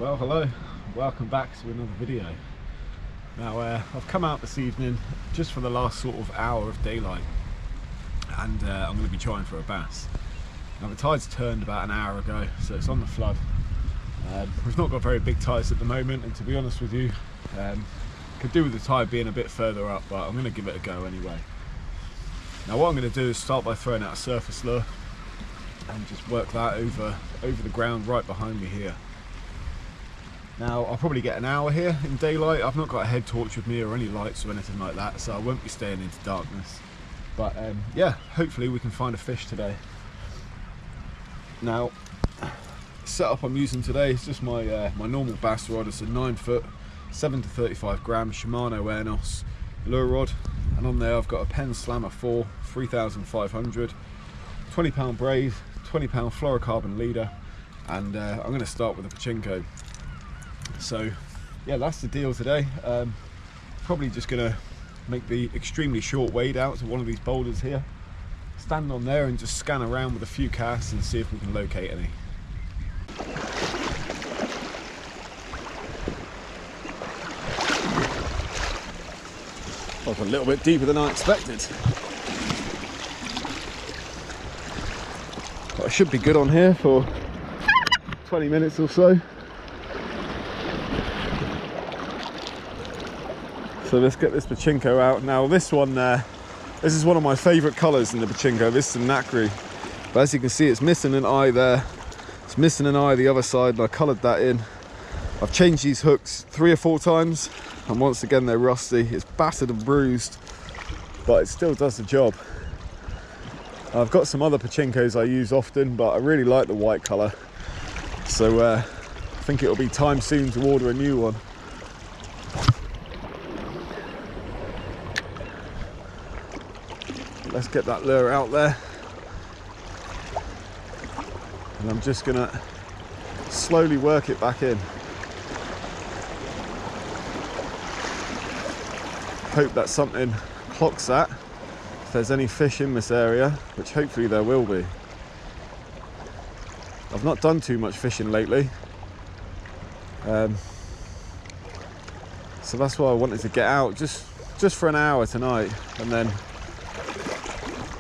Well, hello, welcome back to another video. Now I've come out this evening just for the last sort of hour of daylight, and I'm going to be trying for a bass. Now the tide's turned about an hour ago, so it's on the flood. We've not got very big tides at the moment, and to be honest with you, could do with the tide being a bit further up, but I'm going to give it a go anyway. Now what I'm going to do is start by throwing out a surface lure and just work that over the ground right behind me here. Now I'll probably get an hour here in daylight. I've not got a head torch with me or any lights or anything like that, so I won't be staying into darkness. But yeah, hopefully we can find a fish today. Now, the setup I'm using today is just my my normal bass rod. It's a 9 foot, 7 to 35 gram Shimano Airnos lure rod, and on there I've got a Penn Slammer 4 3500, 20 pound braid, 20 pound fluorocarbon leader, and I'm going to start with a pachinko. So yeah, that's the deal today. Probably just gonna make the extremely short wade out to one of these boulders here, stand on there and just scan around with a few casts and see if we can locate any. Well, a little bit deeper than I expected, but I should be good on here for 20 minutes or so. So let's get this pachinko out. Now this one, this is one of my favourite colours in the pachinko. This is a nacre, but as you can see, it's missing an eye there. It's missing an eye the other side, and I coloured that in. I've changed these hooks 3 or 4 times, and once again they're rusty. It's battered and bruised, but it still does the job. I've got some other pachinkos I use often, but I really like the white colour. So I think it'll be time soon to order a new one. Let's get that lure out there, and I'm just gonna slowly work it back in. Hope that something clocks that if there's any fish in this area, which hopefully there will be. I've not done too much fishing lately, so that's why I wanted to get out just for an hour tonight, and then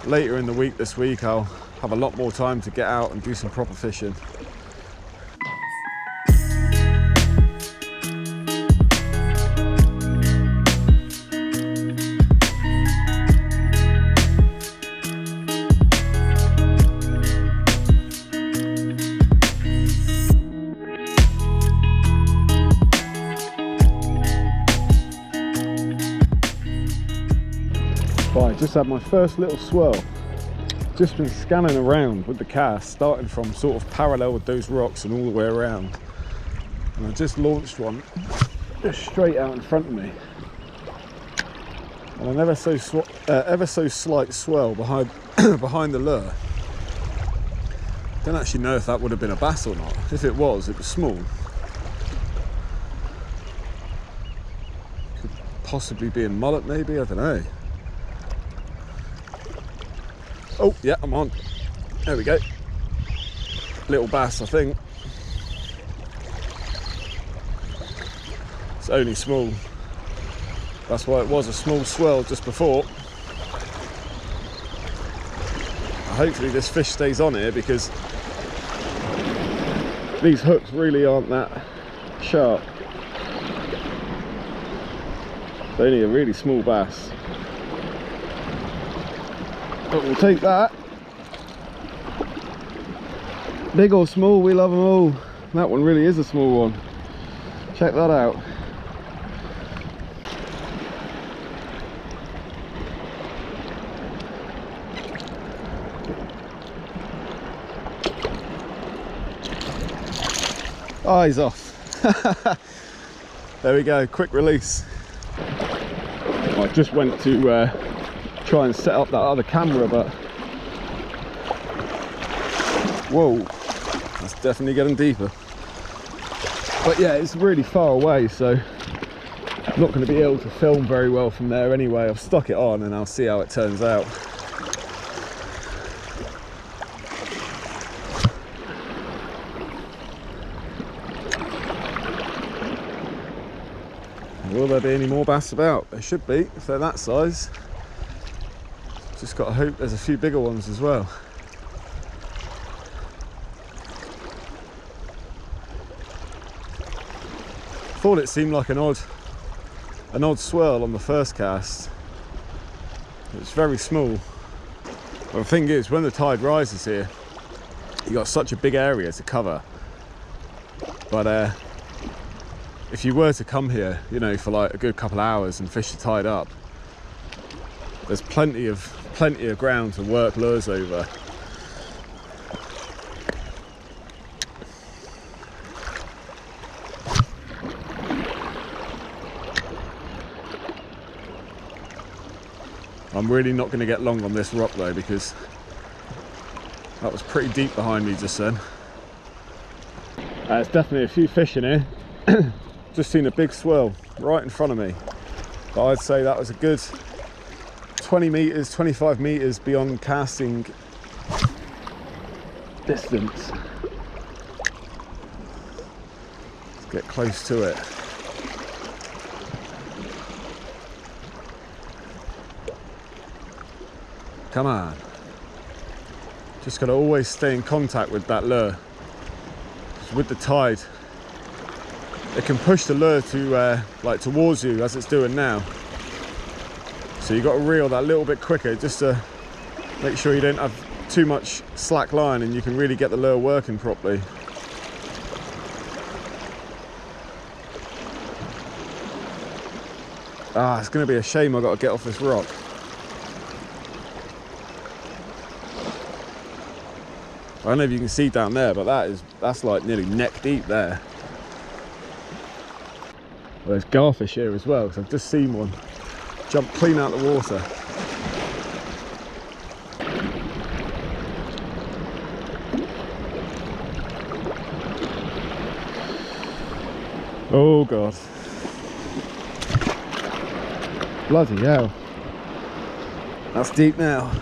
later in the week this week I'll have a lot more time to get out and do some proper fishing. Right, just had my first little swirl. Just been scanning around with the cast, starting from sort of parallel with those rocks and all the way around. And I just launched one just straight out in front of me. And an ever so slight swell behind behind the lure. Don't actually know if that would have been a bass or not. If it was small. Could possibly be in mullet maybe, I don't know. Oh yeah, I'm on. There we go. Little bass, I think. It's only small. That's why it was a small swell just before. Hopefully this fish stays on here, because these hooks really aren't that sharp. It's only a really small bass. But we'll take that. Big or small, we love them all. That one really is a small one. Check that out. Eyes off. There we go, quick release. I just went to try and set up that other camera, but whoa, that's definitely getting deeper. But yeah, it's really far away, so I'm not going to be able to film very well from there anyway. I've stuck it on and I'll see how it turns out. Will there be any more bass about? There should be, if they're that size. Just got to hope there's a few bigger ones as well. Thought it seemed like an odd swirl on the first cast. It's very small. But the thing is, when the tide rises here, you've got such a big area to cover. But if you were to come here, you know, for like a good couple of hours and fish the tide up, there's plenty of ground to work lures over. I'm really not going to get long on this rock though, because that was pretty deep behind me just then. There's definitely a few fish in here. Just seen a big swirl right in front of me, but I'd say that was a good 20 meters, 25 meters beyond casting distance. Let's get close to it. Come on. Just got to always stay in contact with that lure. With the tide, it can push the lure to like towards you as it's doing now. So you've got to reel that little bit quicker just to make sure you don't have too much slack line and you can really get the lure working properly. Ah, it's going to be a shame I've got to get off this rock. I don't know if you can see down there, but that's like nearly neck deep there. Well, there's garfish here as well, because I've just seen one jump clean out the water. Oh God. Bloody hell. That's deep now.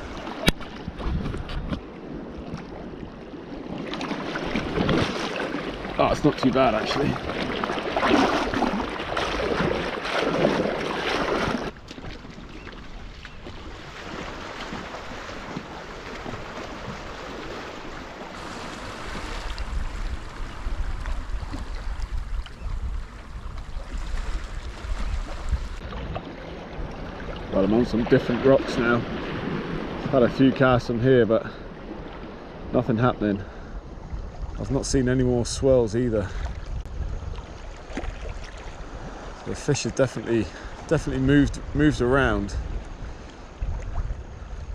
Oh, it's not too bad actually. Well, I'm on some different rocks now. I've had a few casts on here, but nothing happening. I've not seen any more swirls either. The fish have definitely moved around.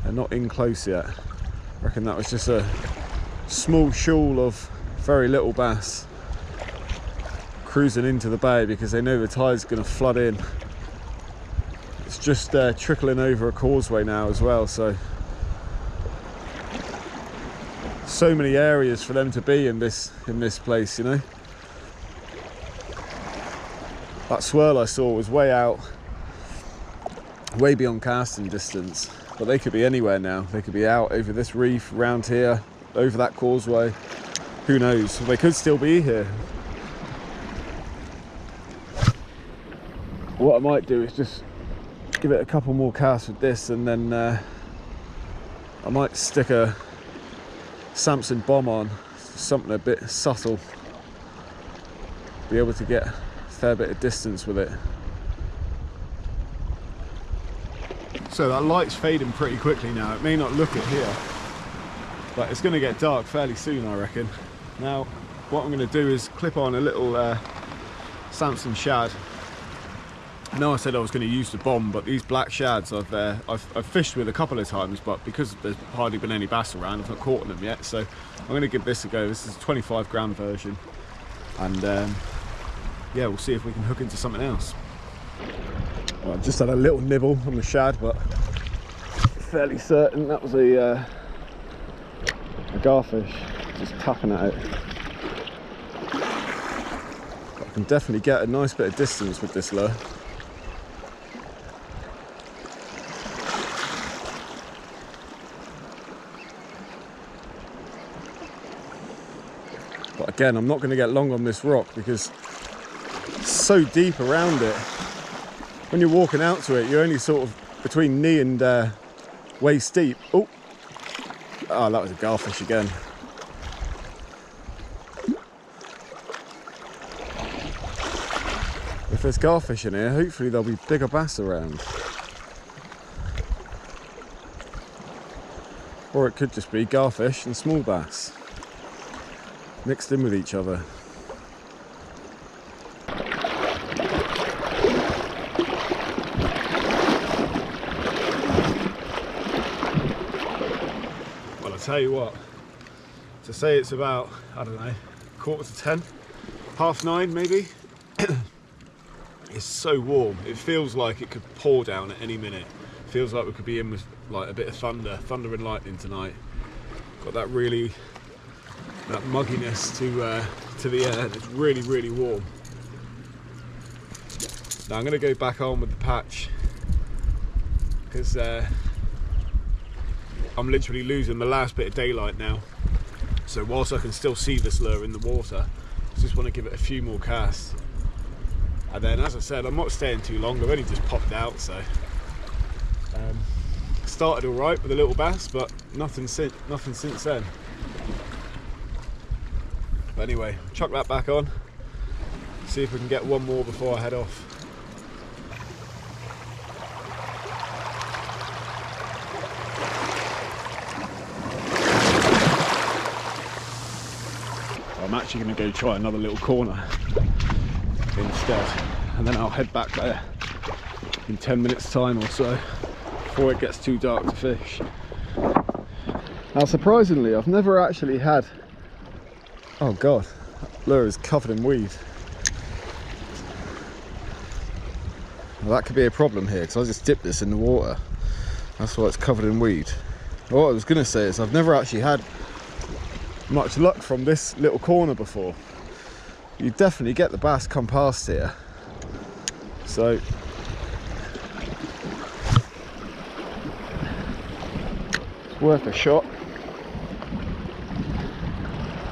They're not in close yet. I reckon that was just a small shoal of very little bass cruising into the bay because they know the tide's going to flood in. It's just trickling over a causeway now as well, so many areas for them to be in this place, you know. That swirl I saw was way out, way beyond casting distance, but they could be anywhere now. They could be out over this reef, around here, over that causeway. Who knows? They could still be here. What I might do is just give it a couple more casts with this, and then I might stick a Samson bomb on, something a bit subtle, be able to get a fair bit of distance with it. So that light's fading pretty quickly now. It may not look it here, but it's going to get dark fairly soon, I reckon. Now what I'm going to do is clip on a little Samson shad. I know I said I was going to use the bomb, but these black shads I've fished with a couple of times, but because there's hardly been any bass around, I've not caught them yet. So I'm going to give this a go. This is a 25 gram version, and yeah, we'll see if we can hook into something else. Well, I've just had a little nibble on the shad, but fairly certain that was a garfish. Just tapping at it. But I can definitely get a nice bit of distance with this lure. But again, I'm not going to get long on this rock because it's so deep around it. when you're walking out to it, you're only sort of between knee and waist deep. Oh, that was a garfish again. If there's garfish in here, hopefully there'll be bigger bass around. Or it could just be garfish and small bass mixed in with each other. Well, I'll tell you what, to say it's about, I don't know, 8:45, 9:30 maybe. It's so warm. It feels like it could pour down at any minute. It feels like we could be in with like a bit of thunder and lightning tonight. Got that mugginess to the air. It's really, really warm. Now I'm going to go back on with the patch because I'm literally losing the last bit of daylight now. So whilst I can still see this lure in the water, I just want to give it a few more casts. And then, as I said, I'm not staying too long. I've only just popped out, so started all right with a little bass, but nothing since then. But anyway, chuck that back on. See if we can get one more before I head off. I'm actually going to go try another little corner instead, and then I'll head back there in 10 minutes time or so before it gets too dark to fish. Now surprisingly, I've never actually had, oh god, that lure is covered in weed. Well, that could be a problem here because I just dipped this in the water, that's why it's covered in weed. What I was going to say is I've never actually had much luck from this little corner before. You definitely get the bass come past here, so it's worth a shot.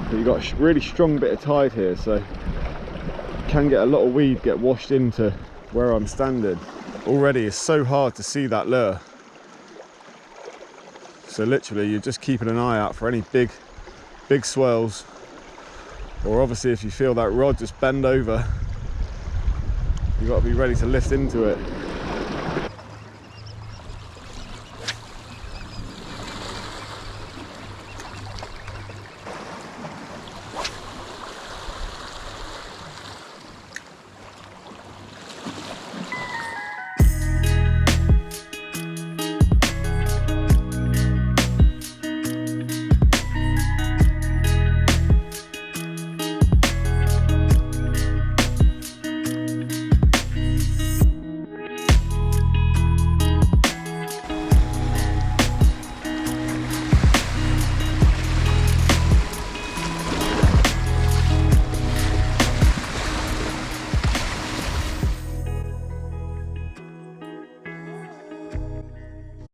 But you've got a really strong bit of tide here, so you can get a lot of weed get washed into where I'm standing. Already it's so hard to see that lure, so literally you're just keeping an eye out for any big swells, or obviously if you feel that rod just bend over, you've got to be ready to lift into it.